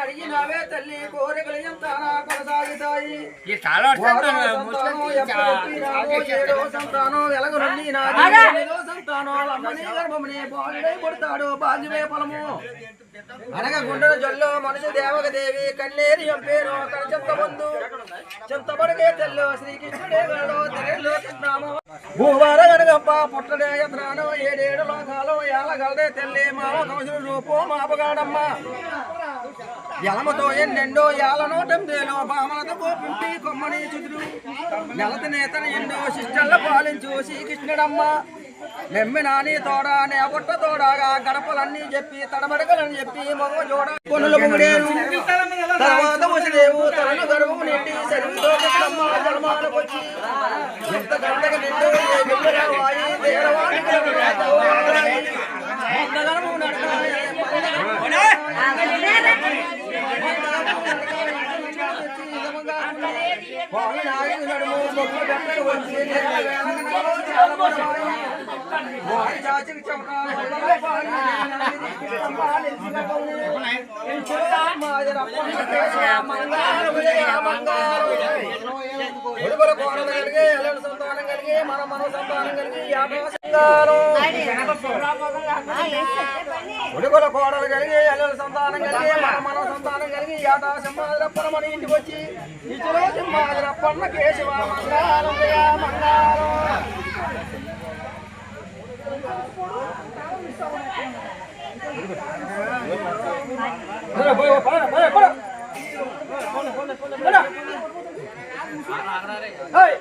అడిగినవే తల్లి కోరికలు ఎంత కొనసాగుతాయి సంతానం వెలగరుండి సంతానం అమ్మని గర్భముని బాలుడై పుడతాడు బాల్యమే ఫలము అనగా గుండెల జొల్లో మనుషు దేవక దేవి కన్నేరి పేరు అక్కడ చెంతబంధు చెంతబడికే తెల్లు శ్రీకృష్ణుడే గడలో తెరలో కృష్ణాము భూవార గనగప్ప పుట్టడే యత్రాను ఏడేడు లోకాలు ఏలగలదే తెల్లి మావ కౌశలు రూపు మాపగాడమ్మ ఎలమతో ఎన్నెండో ఏల నోటందేలో బామలతో గోపింపి కొమ్మని చుదురు నెలత నేతన ఎండో శిష్టల్ల పాలించు శ్రీకృష్ణుడమ్మ నెమ్మి నాని తోడా నేపట్ట తోడాగా గడపలన్నీ చెప్పి తడబడకలని చెప్పి మొగ జోడ కొనులు ముగుడేరు తర్వాత ముసిదేవు తనను గర్భము నిండి సరివితో కృష్ణమ్మ జన్మాలకొచ్చి ఎంత గంటకు నిండు వాయి దేరవాణి గర్భము నడకాయ సంతానం కలిగి మన సంతానం కలిగి ఉడుగుల కోడలు కలిగి ఎల్లల సంతానం కలిగి మన సంతానం కలిగి యాటా సింహాద్రప్పనమని ఇంటికి వచ్చి ఇచ్చులో సింహాద్రప్పన్న కేశవ మంగారం మంగారం Hey!